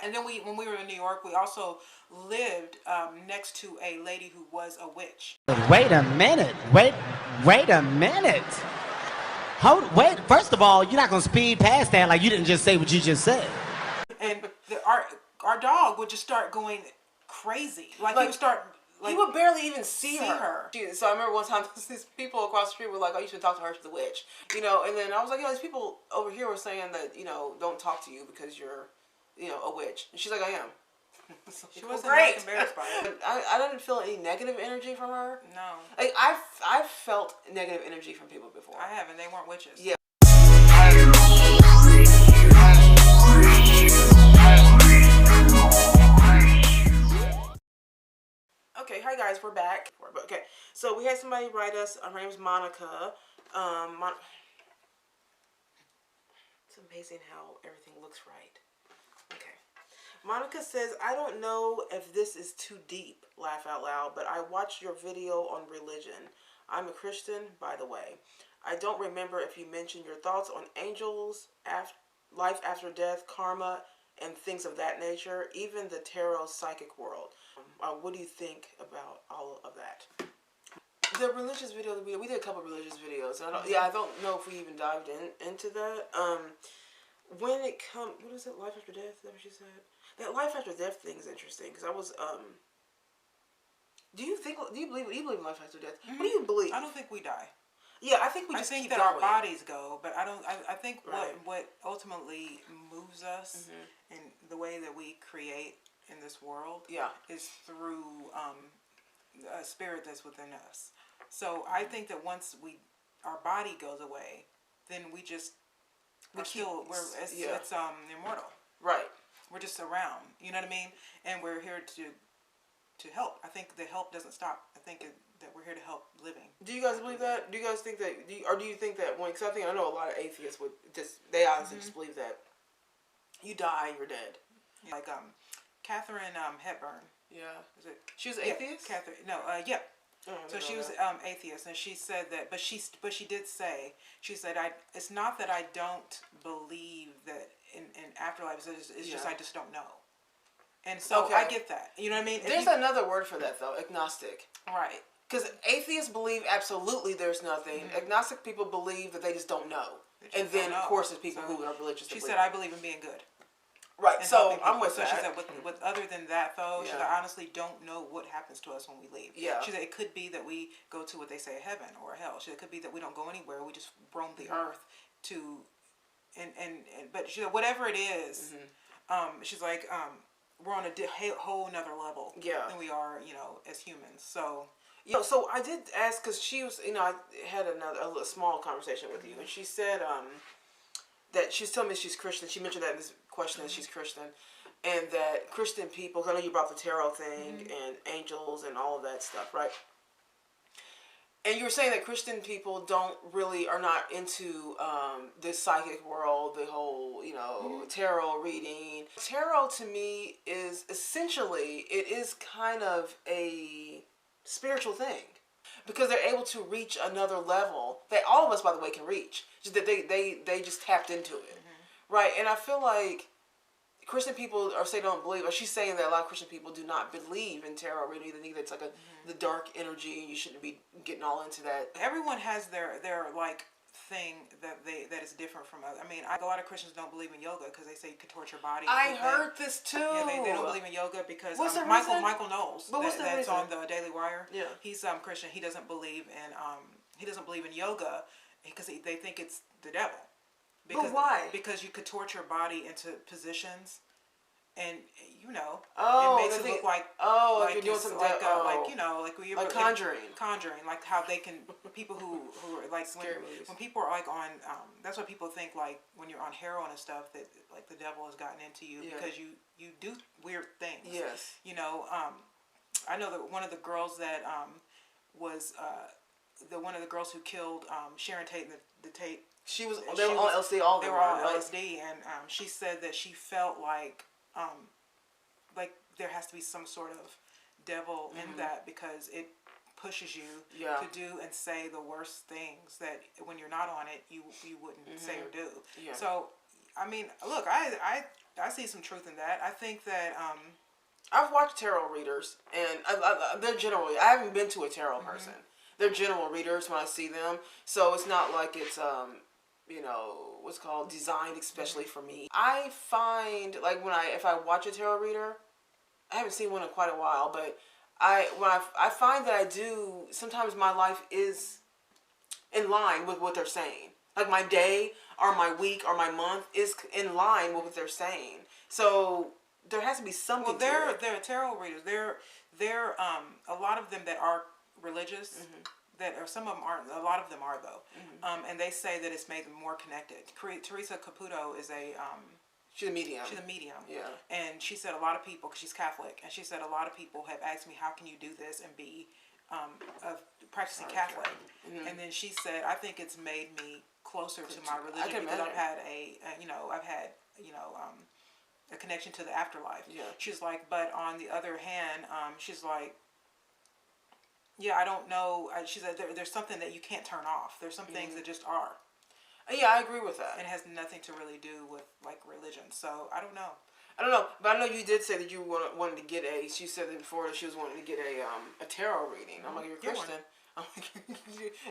And then when we were in New York, we also lived next to a lady who was a witch. Wait a minute. Wait a minute. Wait. First of all, you're not gonna speed past that like you didn't just say what you just said. And our dog would just start going crazy. Like he would start. Like, he would barely even see her. So I remember one time these people across the street were like, "Oh, you should talk to her. She's a witch," you know. And then I was like, "These people over here were saying that don't talk to you because you're, a witch." And she's like, "I am." So she wasn't great. Embarrassed by it. I didn't feel any negative energy from her. No. Like I've felt negative energy from people before. I haven't. They weren't witches. Yeah. Okay, hi guys, we're back. Okay, so we had somebody write us. Her name's Monica. It's amazing how everything looks right. Okay. Monica says, I don't know if this is too deep, laugh out loud, but I watched your video on religion. I'm a Christian, by the way. I don't remember if you mentioned your thoughts on angels, life after death, karma, and things of that nature, even the tarot psychic world. What do you think about all of that? The religious video, we did a couple of religious videos. I don't know if we even dived into that. When it comes, what is it, life after death? Is that what she said? That life after death thing is interesting because I was, do you believe in life after death? Mm-hmm. What do you believe? I don't think we die. Yeah, I think we just keep that going. Our bodies go, but I think what ultimately moves us and the way that we create in this world is through a spirit that's within us. So I think that once our body goes away, then it's immortal. Right. We're just around. You know what I mean? And we're here to help. I think the help doesn't stop. I think that we're here to help living. Do you guys believe that? Do you guys think that? Do you think that because I know a lot of atheists would they honestly just believe that you die and you're dead. Like Katharine Hepburn. Yeah. Is it? She was atheist? Katharine. No. Yeah. Oh, so she was atheist, and she said that, but she did say, she said, it's not that I don't believe that in afterlife. It's just I just don't know. And so I get that. You know what I mean? There's another word for that though, agnostic. Right. Because atheists believe absolutely there's nothing. Mm-hmm. Agnostic people believe that they just don't know. And then of course there's people who are religious. She said, I believe in being good. Right, so I'm with that. So she said, with other than that though, she said, I honestly don't know what happens to us when we leave. Yeah. She said it could be that we go to what they say heaven or hell. She said it could be that we don't go anywhere. We just roam the earth to, but she said whatever it is, she's like, we're on a whole nother level than we are, as humans. So. So I did ask because she was, I had a small conversation with you, and she said that she's telling me she's Christian. She mentioned that in this question that she's Christian, and that Christian people. Cause I know you brought the tarot thing and angels and all of that stuff, right? And you were saying that Christian people are not into this psychic world, the whole, tarot reading. Tarot to me is essentially, it is kind of a spiritual thing because they're able to reach another level that all of us, by the way, can reach. Just that they just tapped into it, right? And I feel like Christian people don't believe, or she's saying that a lot of Christian people do not believe in tarot reading. They think it's like the dark energy, and you shouldn't be getting all into that. Everyone has their like thing that is different from others. I mean, a lot of Christians don't believe in yoga because they say you can torture your body. I heard this too. Yeah, they don't believe in yoga because Michael Knowles, that's on the Daily Wire. Yeah, he's Christian. He doesn't believe in yoga because they think it's the devil. Because, but why? Because you could torture your body into positions, and it makes it look like like you're doing something like conjuring, like how they can people who are like when people are like on that's what people think, like when you're on heroin and stuff, that like the devil has gotten into you because you do weird things. Yes. I know that one of the girls that was one of the girls who killed Sharon Tate and the Tate. They were on LSD all the time. They were on LSD, and she said that she felt like there has to be some sort of devil in that because it pushes you to do and say the worst things that when you're not on it you wouldn't say or do. Yeah. So I mean, look, I I see some truth in that. I think that I've watched tarot readers, and they're generally. I haven't been to a tarot person. They're general readers when I see them, so it's not like it's what's called designed especially for me. I find like if I watch a tarot reader, I haven't seen one in quite a while, but I find that I do sometimes my life is in line with what they're saying. Like my day or my week or my month is in line with what they're saying. So there has to be something. Well, they're tarot readers. They're a lot of them that are religious. That or some of them aren't. A lot of them are though. And they say that it's made them more connected. Teresa Caputo is a she's a medium. She's a medium. Yeah. And she said a lot of people, because she's Catholic, and she said a lot of people have asked me, how can you do this and be a practicing Catholic? And then she said, I think it's made me closer to my religion because I've had a connection to the afterlife. Yeah. She's like, but on the other hand, she's like, yeah, I don't know. She said there's something that you can't turn off. There's some things that just are. Yeah, I agree with that. And it has nothing to really do with like religion. So I don't know. But I know you did say that you wanted to get she said that before that she was wanting to get a tarot reading. I'm like, you're a Christian. I'm like,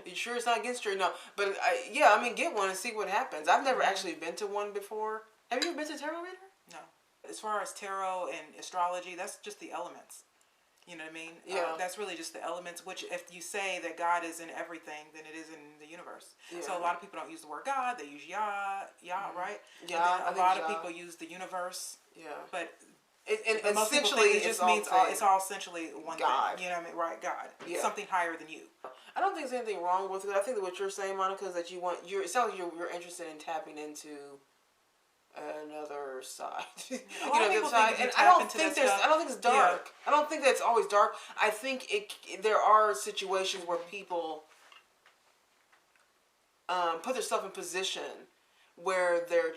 you sure it's not against you? No. But get one and see what happens. I've never actually been to one before. Have you ever been to a tarot reader? No. As far as tarot and astrology, that's just the elements. You know what I mean? Yeah. That's really just the elements, which if you say that God is in everything, then it is in the universe. Yeah. So a lot of people don't use the word God, they use Yah, right? Yeah. A lot of people use the universe. Yeah. But and most essentially people think it just means it's all essentially one God. thing. You know what I mean? Right, God. Yeah. Something higher than you. I don't think there's anything wrong with it. I think that what you're saying, Monica, is that it sounds like you're interested in tapping into another side. A lot of people think and I don't think it's dark. Yeah. I don't think that it's always dark. I think there are situations where people put themselves in position where they're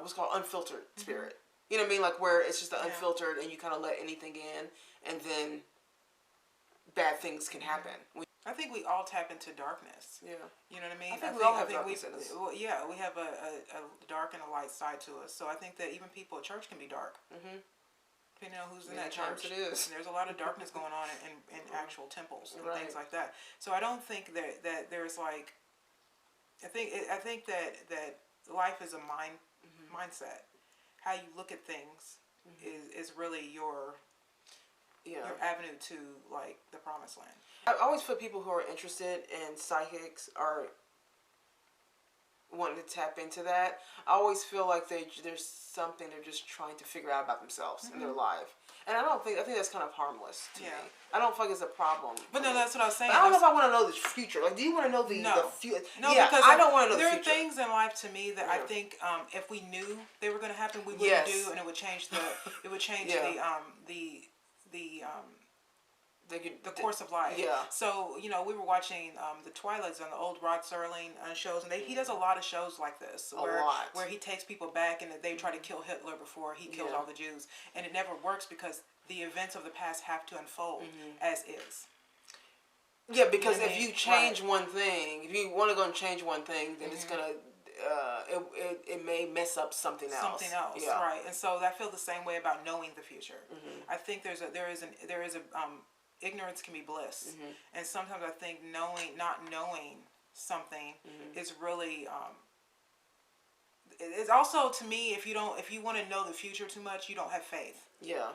what's called unfiltered spirit. You know what I mean? Like where it's just unfiltered and you kind of let anything in, and then bad things can happen. I think we all tap into darkness. Yeah. You know what I mean? I think we all have darkness in us. We have a dark and a light side to us. So I think that even people at church can be dark. Depending on who's in that church. It is. There's a lot of darkness going on in actual temples and things like that. So I don't think that there's like, I think that life is a mindset. How you look at things is really your avenue to like the promised land. I always feel people who are interested in psychics are wanting to tap into that. I always feel like there's something they're just trying to figure out about themselves in their life. And I think that's kind of harmless to me. I don't feel like it's a problem. But no, that's what I was saying. But I don't know if I want to know the future. Like, do you want to know the future? No, because I don't want to know the future. There are things in life to me that I think if we knew they were going to happen, we wouldn't do, and it would change the course of life. Yeah. So, we were watching the Twilight Zone, the old Rod Serling shows, and he does a lot of shows like this where he takes people back and they try to kill Hitler before he kills all the Jews, and it never works because the events of the past have to unfold as is. Yeah, because if you change one thing, if you want to go and change one thing, then it's gonna it may mess up something else. Right? And so I feel the same way about knowing the future. I think there is ignorance can be bliss, and sometimes I think not knowing something is really. It's also, to me, if you want to know the future too much, you don't have faith. Yeah.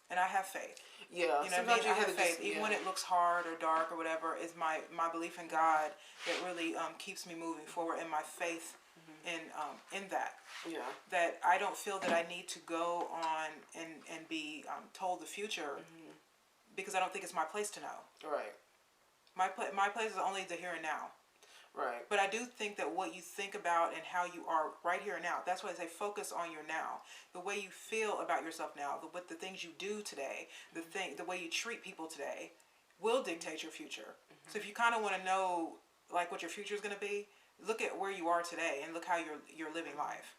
And I have faith. Yeah. You know what I mean? I have faith, even when it looks hard or dark or whatever. Is my belief in God that really keeps me moving forward, and my faith in that. Yeah. That I don't feel that I need to go on and be told the future. Because I don't think it's my place to know. Right. My place is only the here and now. Right. But I do think that what you think about and how you are right here and now, that's why I say focus on your now. The way you feel about yourself now, the things you do today, the way you treat people today will dictate your future. So if you kind of want to know like what your future is going to be, look at where you are today and look how you're living life.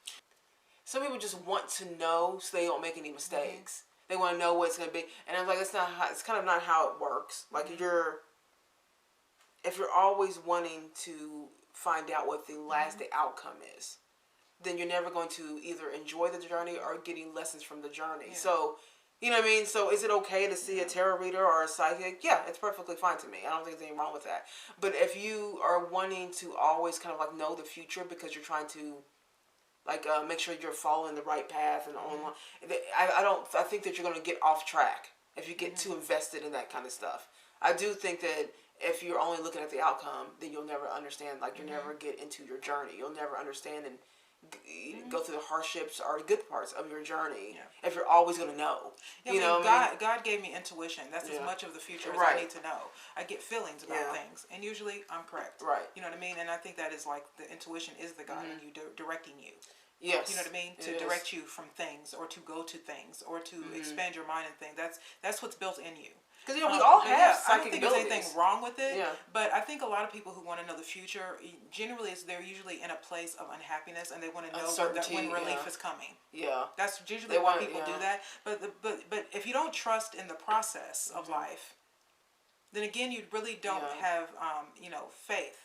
Some people just want to know so they don't make any mistakes. They want to know what it's going to be. And I was like, it's kind of not how it works. Like if you're always wanting to find out what the outcome is, then you're never going to either enjoy the journey or getting lessons from the journey. So, you know what I mean? So is it okay to see a tarot reader or a psychic? Yeah, it's perfectly fine to me. I don't think there's anything wrong with that. But if you are wanting to always kind of like know the future because you're trying to like make sure you're following the right path and on, I think that you're going to get off track if you get too invested in that kind of stuff. I do think that if you're only looking at the outcome, then you'll never understand, like, you'll never get into your journey. You'll never understand and go through the hardships or the good parts of your journey if you're always going to know. You know, God gave me intuition. That's as much of the future as I need to know. I get feelings about things, and usually I'm correct. Right. You know what I mean? And I think that is like the intuition is the God in you directing you. Yes. You know what I mean? To direct you from things, or to go to things, or to expand your mind and things. That's what's built in you. Because, we all have psychic I don't think abilities. there's anything wrong with it. Yeah. But I think a lot of people who want to know the future, generally, they're usually in a place of unhappiness, and they want to know when relief is coming. Yeah. That's usually why people do that. But if you don't trust in the process of life, then again, you really don't have faith.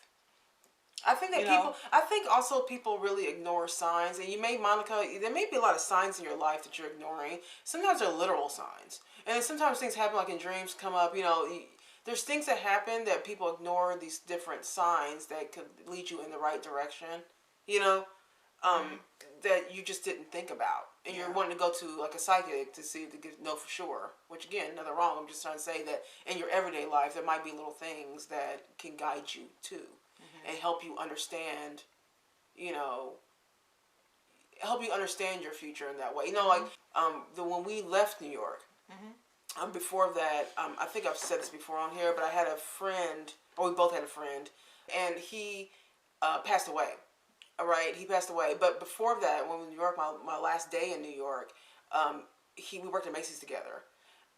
I think that I think also people really ignore signs, and Monica, there may be a lot of signs in your life that you're ignoring. Sometimes they're literal signs, and then sometimes things happen, like in dreams come up. There's things that happen that people ignore, these different signs that could lead you in the right direction. That you just didn't think about, and you're wanting to go to like a psychic to see to know for sure. Which again, nothing wrong. I'm just trying to say that in your everyday life, there might be little things that can guide you too. And help you understand, help you understand your future in that way. When we left New York, before that, I think I've said this before on here, but I had a friend, or we both had a friend, and he passed away. All right, he passed away. But before that, when we were in New York, my last day in New York, we worked at Macy's together.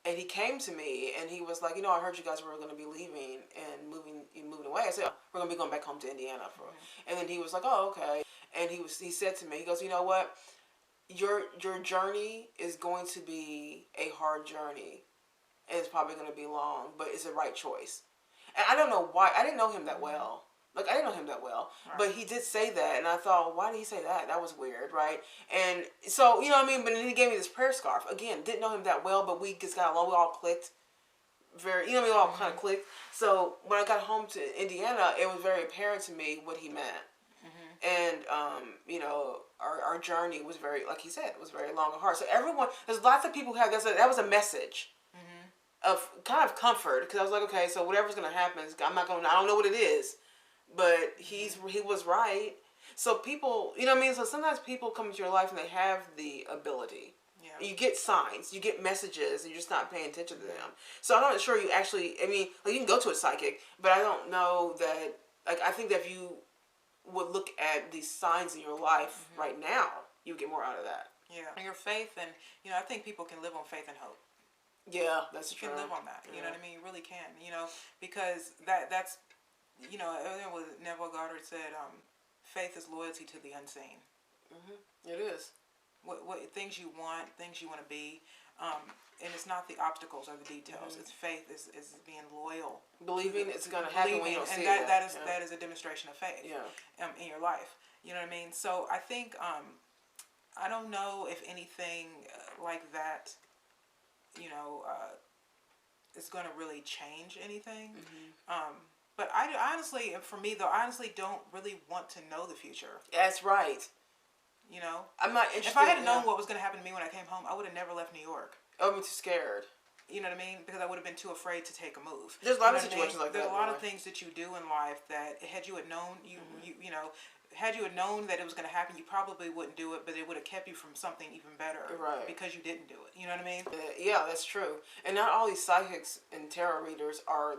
And he came to me and he was like, I heard you guys were going to be leaving and moving away. I said, we're going to be going back home to Indiana and then he was like, oh, okay. And he said to me, he goes, you know what? Your journey is going to be a hard journey. And it's probably going to be long, but it's the right choice. And I don't know why. I didn't know him that well. Like, I didn't know him that well, but he did say that, and I thought, why did he say that? That was weird, right? And so, you know what I mean? But then he gave me this prayer scarf. Again, didn't know him that well, but we just got along. We all clicked. We all kind of clicked. So when I got home to Indiana, it was very apparent to me what he meant. And, our journey was very, like he said, it was very long and hard. So there's lots of people who have, that was a message of kind of comfort, because I was like, okay, so whatever's going to happen, I don't know what it is. But he was right. So people, so sometimes people come into your life and they have the ability. Yeah. You get signs, you get messages, and you're just not paying attention to them. So I'm not sure you actually, you can go to a psychic, but I don't know that, I think that if you would look at these signs in your life right now, you would get more out of that. Yeah. And your faith, and, I think people can live on faith and hope. Yeah, that's true. You can live on that. You know what I mean? You really can, because that's, what Neville Goddard said, faith is loyalty to the unseen. It is. What things you want to be, and it's not the obstacles or the details. It's faith is being loyal. Believing it's going to happen when you don't see it. And that is a demonstration of faith in your life. You know what I mean? So I think, I don't know if anything like that, is going to really change anything. But I honestly, for me though, I honestly don't really want to know the future. That's right. I'm not interested. If I had known what was going to happen to me when I came home, I would have never left New York. I would be too scared. You know what I mean? Because I would have been too afraid to take a move. There's a lot of situations like that. There's a lot of things that you do in life that had you had known, had you had known that it was going to happen, you probably wouldn't do it, but it would have kept you from something even better. Right. Because you didn't do it. You know what I mean? Yeah, that's true. And not all these psychics and tarot readers are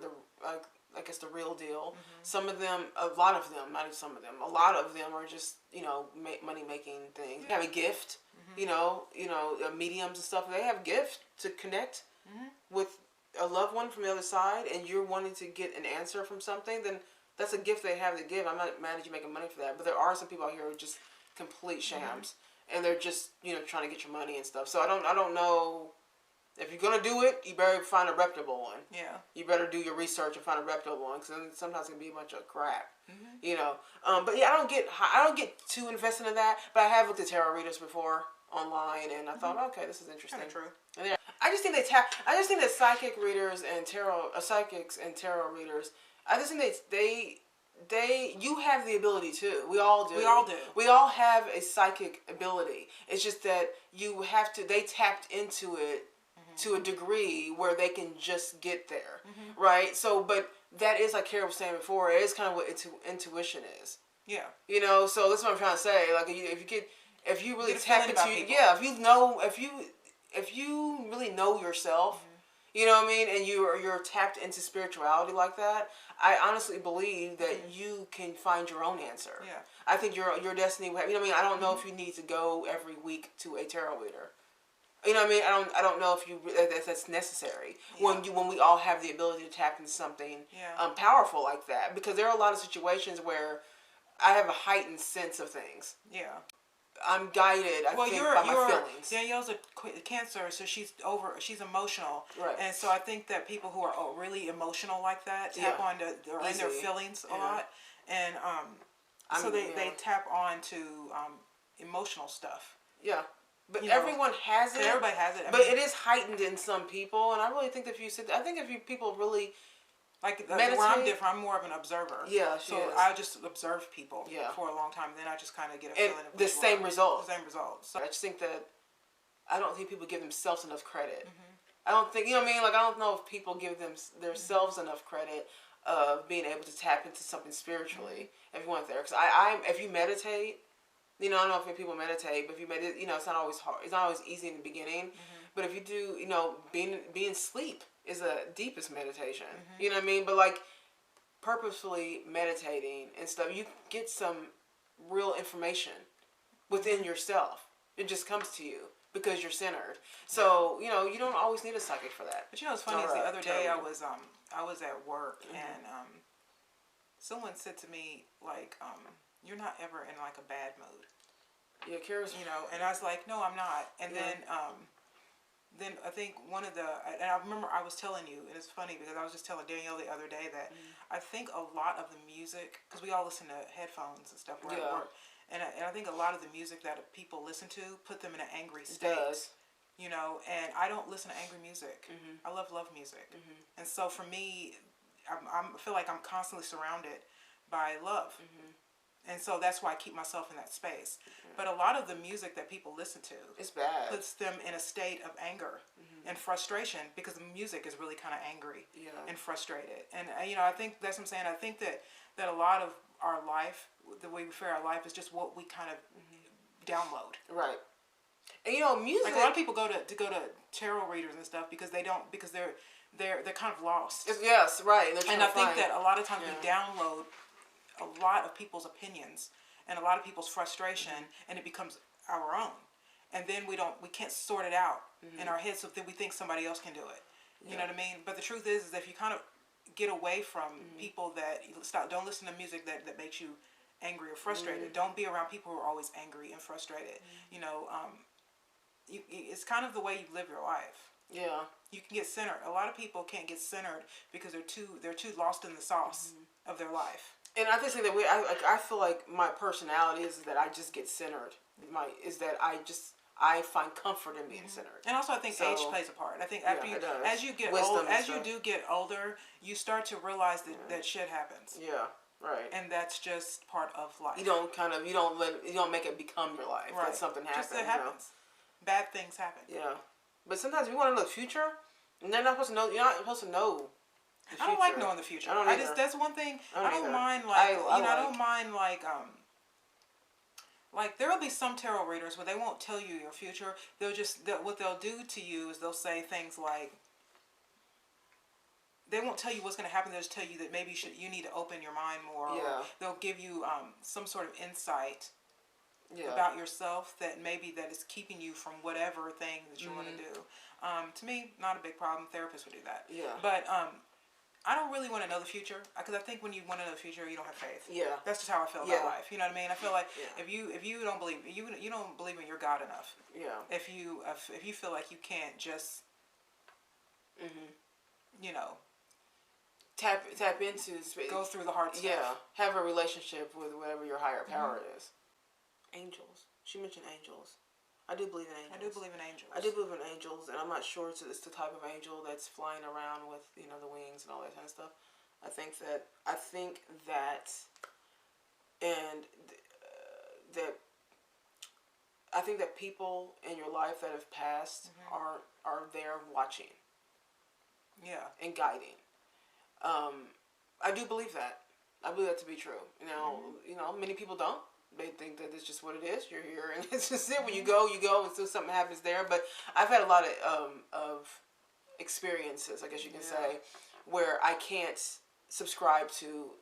I guess the real deal. Some of them, a lot of them, not even some of them, a lot of them are just, money making things. They have a gift, mediums and stuff. They have gifts to connect with a loved one from the other side, and you're wanting to get an answer from something, then that's a gift they have to give. I'm not mad at you making money for that, but there are some people out here who are just complete shams, and they're just, trying to get your money and stuff. So I don't know If you're gonna do it, you better find a reputable one. Yeah. You better do your research and find a reputable one, because sometimes it can be a bunch of crap. You know. But yeah, I don't get too invested in that. But I have looked at tarot readers before online, and I thought, okay, this is interesting. Kind of true. And I just think that psychic readers and psychics and tarot readers, I just think you have the ability too. We all do. We all do. We all have a psychic ability. It's just that they tapped into it to a degree where they can just get there, right? So, but that is, like Kara was saying before, it is kind of what intuition is. Yeah. You know, so that's what I'm trying to say. Like, if you really tap into, if you really know yourself, you know what I mean, and you're tapped into spirituality like that, I honestly believe that you can find your own answer. Yeah. I think your destiny will have, you know what I mean? I don't know if you need to go every week to a tarot reader. You know what I mean? I don't know if that's necessary when we all have the ability to tap into something powerful like that, because there are a lot of situations where I have a heightened sense of things. Yeah. I'm guided, I think, by my feelings. Danielle's a Cancer, so she's emotional. Right. And so I think that people who are really emotional like that tap on in their feelings a lot. And so they tap on to emotional stuff. Yeah. But everyone has it. Everybody has it. But it is heightened in some people, and I really think that if people really meditate. Where I'm different, I'm more of an observer. Yeah, so I just observe people for a long time, and then I just kind of get a feeling of the same result. The same result. So I just think that I don't think people give themselves enough credit. I don't think, you know what I mean? Like, I don't know if people give themselves enough credit of being able to tap into something spiritually if you went there. Because if you meditate. You know, I don't know if people meditate, but if you meditate, you know, it's not always hard. It's not always easy in the beginning. But if you do, you know, being asleep is the deepest meditation. You know what I mean? But like purposefully meditating and stuff, you get some real information within yourself. It just comes to you because you're centered. So, you know, you don't always need a psychic for that. But you know what's funny is the other day I was at work and someone said to me, like, you're not ever in like a bad mood. Yeah, Kara's. You know, and I was like, no, I'm not. And then I think and I remember I was telling you, and it's funny because I was just telling Danielle the other day that I think a lot of the music, because we all listen to headphones and stuff where I work, and I think a lot of the music that people listen to put them in an angry state. It does. You know, and I don't listen to angry music. I love music. And so for me, I feel like I'm constantly surrounded by love. And so that's why I keep myself in that space. But a lot of the music that people listen to, it's bad, puts them in a state of anger and frustration, because the music is really kind of angry and frustrated. And you know, I think that's what I'm saying. I think that a lot of our life, the way we fare our life, is just what we kind of download. Right. And you know, music. Like a lot of people go to tarot readers and stuff because they're kind of lost. Yes, right. And I think that a lot of times we download a lot of people's opinions and a lot of people's frustration, and it becomes our own. And then we can't sort it out in our heads, so then we think somebody else can do it. You know what I mean? But the truth is if you kind of get away from people that don't listen to music that makes you angry or frustrated. Don't be around people who are always angry and frustrated. You know, it's kind of the way you live your life. Yeah. You can get centered. A lot of people can't get centered because they're too lost in the sauce of their life. And I just think that I feel like my personality is that I just get centered. I find comfort in being centered. And also, I think age plays a part. I think as you get older, you start to realize that shit happens. Yeah, right. And that's just part of life. You don't make it become your life. Right. That something happens. Just it happens. Bad things happen. Yeah, but sometimes we want to know the future, and they're not supposed to know. You're not supposed to know. I don't like knowing the future. I don't either. That's one thing. I don't mind like there will be some tarot readers where they won't tell you your future. What they'll do to you is they'll say things like, they won't tell you what's going to happen. They'll just tell you that maybe you need to open your mind more. Yeah. Or they'll give you some sort of insight about yourself that is keeping you from whatever thing that you want to do. To me, not a big problem. Therapists would do that. Yeah. But I don't really want to know the future, because I think when you want to know the future, you don't have faith. Yeah. That's just how I feel about life. You know what I mean? I feel like if you don't believe, you don't believe in your God enough. Yeah. If you feel like you can't just you know, tap into go through the hard stuff. Yeah, have a relationship with whatever your higher power is. Angels. She mentioned angels. I do believe in angels. I do believe in angels. I do believe in angels, and I'm not sure it's the type of angel that's flying around with the wings and all that kind of stuff. I think that I think that people in your life that have passed are there watching. Yeah. And guiding. I do believe that. I believe that to be true. Many people don't. They think that it's just what it is. You're here, and it's just it. When you go, until something happens there. But I've had a lot of experiences, I guess you can say, where I can't subscribe to,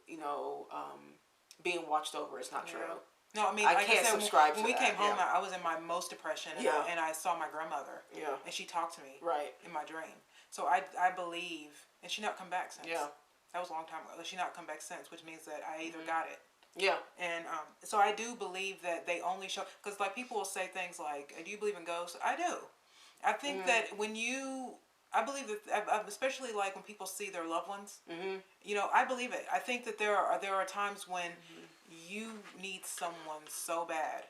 being watched over. It's not true. No, I mean, I can't subscribe when to we that. came home, I was in my most depression, and I saw my grandmother. Yeah. And she talked to me. Right. In my dream. So I believe, and she not come back since. Yeah. That was a long time ago. She not come back since, which means that I either got it. Yeah. And so I do believe that they only show, because like people will say things like, "Do you believe in ghosts?" I do. I think that I believe that, especially like when people see their loved ones, I believe it. I think that there are times when you need someone so bad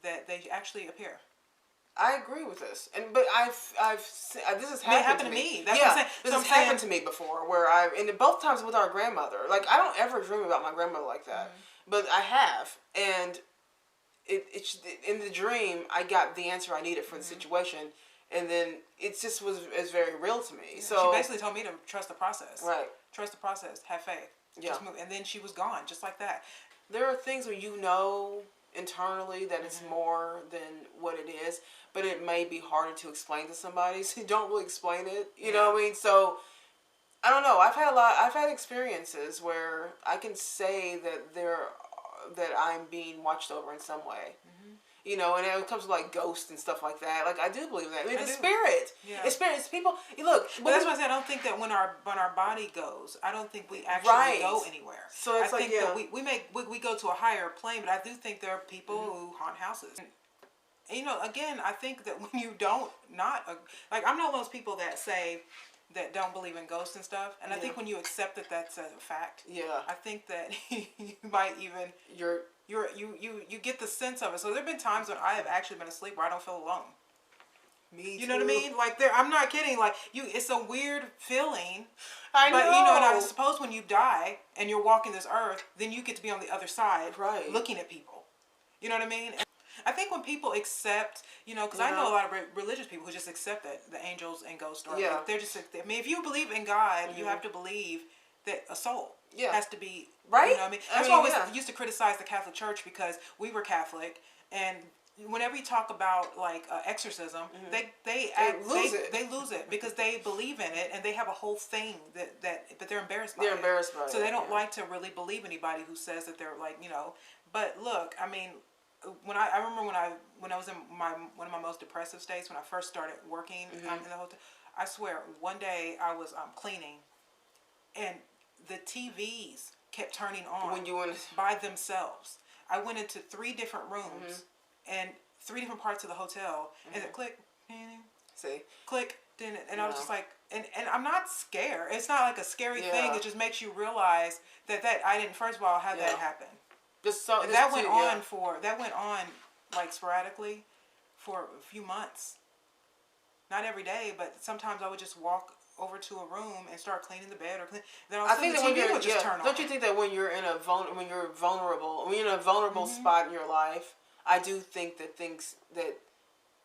that they actually appear. I agree with this, but this has happened to me. That's what I'm saying. This has happened to me before, where and both times with our grandmother. Like, I don't ever dream about my grandmother like that, but I have, and it in the dream I got the answer I needed for the situation, and then it just was very real to me. Yeah, so she basically told me to trust the process. Right. Trust the process. Have faith. Yeah. Just move. And then she was gone, just like that. There are things where internally that it's more than what it is, but it may be harder to explain to somebody, so you don't really explain it. You know what I mean? So I don't know. I've had experiences where I can say that I'm being watched over in some way. And when it comes to like ghosts and stuff like that, like I do believe that. I mean, it's spirit. Yeah. It's spirit. It's people. Look, but that's why I said I don't think that when our body goes, I don't think we actually go anywhere. So it's I think that we go to a higher plane, but I do think there are people who haunt houses. And, again, I think that when you don't like, I'm not one of those people that say that don't believe in ghosts and stuff, and I think when you accept that that's a fact, I think that you might even you get the sense of it. So there have been times when I have actually been asleep where I don't feel alone. Me too. You know what I mean? Like I'm not kidding. Like it's a weird feeling. I know. But and I suppose when you die and you're walking this earth, then you get to be on the other side, looking at people. You know what I mean? And I think when people accept, because I know a lot of religious people who just accept that the angels and ghosts are. Like, they're just. I mean, if you believe in God, you have to believe that a soul has to be right. You know what I mean? That's why I always used to criticize the Catholic Church, because we were Catholic, and whenever you talk about like exorcism, they lose it because they believe in it, and they have a whole thing but they're embarrassed by it. Embarrassed by it. So they don't like to really believe anybody who says that they're like, But look, I mean, I remember when I was in one of my most depressive states, when I first started working in the hotel, I swear one day I was cleaning, and the TVs kept turning on by themselves. I went into 3 different rooms and 3 different parts of the hotel, and it click, click, and I was just like, and I'm not scared. It's not like a scary thing. It just makes you realize that I didn't, first of all, have that happen. That went on like sporadically for a few months. Not every day, but sometimes I would just walk over to a room and start cleaning the bed or clean. Then I think that when you're turn on. Don't you think that when you're in a vulnerable spot in your life, I do think that that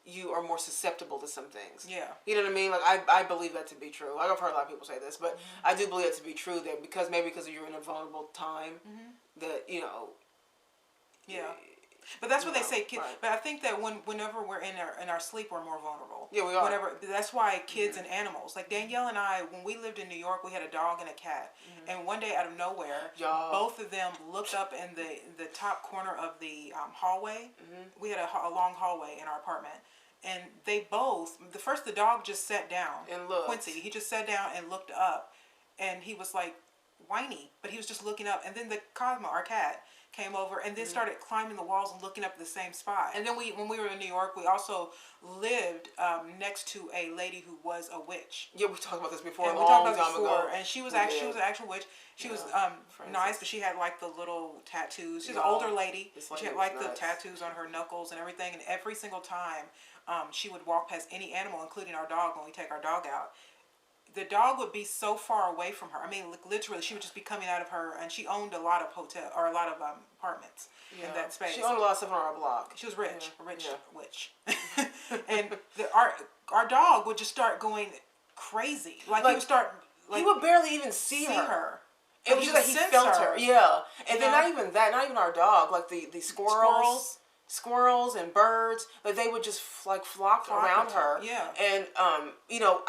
you are more susceptible to some things. Yeah. You know what I mean? Like I believe that to be true. Like I've heard a lot of people say this, but I do believe that to be true, that because you're in a vulnerable time, that yeah. But that's what they say. But I think that whenever we're in our sleep, we're more vulnerable. Yeah, we are. That's why kids and animals, like Danielle and I, when we lived in New York, we had a dog and a cat, and one day out of nowhere, both of them looked up in the top corner of the hallway. We had a long hallway in our apartment, and they both. The dog just sat down and looked. Quincy, he just sat down and looked up, and he was like whiny, but he was just looking up, and then the Cosmo, our cat, came over and then started climbing the walls and looking up at the same spot. And then when we were in New York, we also lived next to a lady who was a witch. Yeah, we talked about this before. And we talked about this before, and she was an actual witch. She was nice, but she had like the little tattoos. She's an older lady. She had like the tattoos on her knuckles and everything. And every single time she would walk past any animal, including our dog, when we take our dog out, the dog would be so far away from her. I mean, literally, she would just be coming out of her, and she owned a lot of apartments in that space. She owned a lot of stuff on our block. She was rich, witch. And our dog would just start going crazy. Like he would start. Like, he would barely even see her. It was just like he felt her. Yeah, and then not even that. Not even our dog. Like the squirrels and birds, like they would just flock around her. Yeah. And I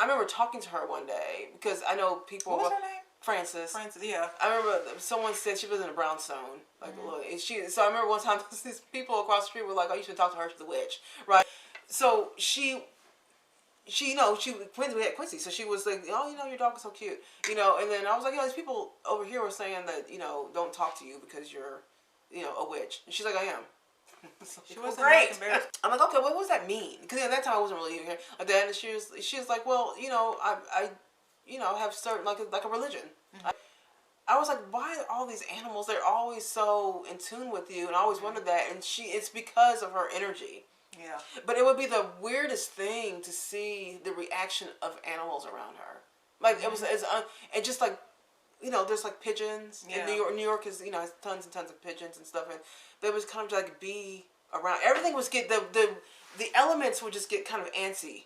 remember talking to her one day because I know people. What was her name? Frances. Yeah. I remember someone said she was in a brownstone. So I remember one time these people across the street were like, "Oh, you should talk to her. She's a witch," right? So we had Quincy, so she was like, "Oh, your dog is so cute," and then I was like, "These people over here were saying that don't talk to you because you're, a witch," and she's like, "I am." She was great. I'm like, okay, what does that mean? Because at that time I wasn't really here. Like that, and she was like, well, I have certain like a religion. Mm-hmm. I was like, why are all these animals? They're always so in tune with you, and I always wondered that. And it's because of her energy. Yeah. But it would be the weirdest thing to see the reaction of animals around her. Like it was, and just like. There's like pigeons in New York. New York is, has tons and tons of pigeons and stuff, and they was kind of like be around. Everything was the elements would just get kind of antsy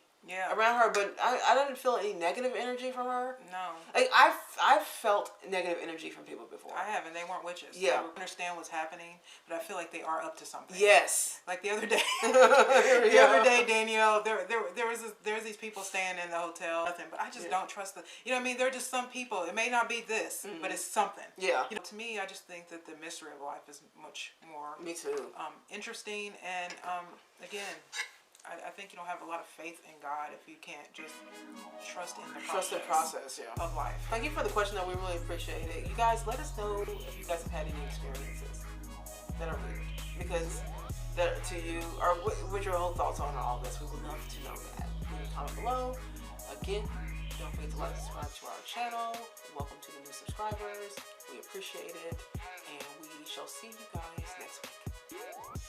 around her, but I didn't feel any negative energy from her. No. Like I've felt negative energy from people before. I haven't. They weren't witches. Yeah. They don't understand what's happening, but I feel like they are up to something. Yes. Like the other day, other day, Danielle, there was these people staying in the hotel, nothing, but I just don't trust them. You know what I mean? They're just some people. It may not be this, but it's something. Yeah. To me, I just think that the mystery of life is much more. Me too. Interesting, and again, I think you don't have a lot of faith in God if you can't just trust in the process of life. Thank you for the question, though. We really appreciate it. You guys, let us know if you guys have had any experiences that are weird, because that to you, or what your whole thoughts on all this. We would love to know that. Leave a comment below. Again, don't forget to like and subscribe to our channel. Welcome to the new subscribers. We appreciate it, and we shall see you guys next week.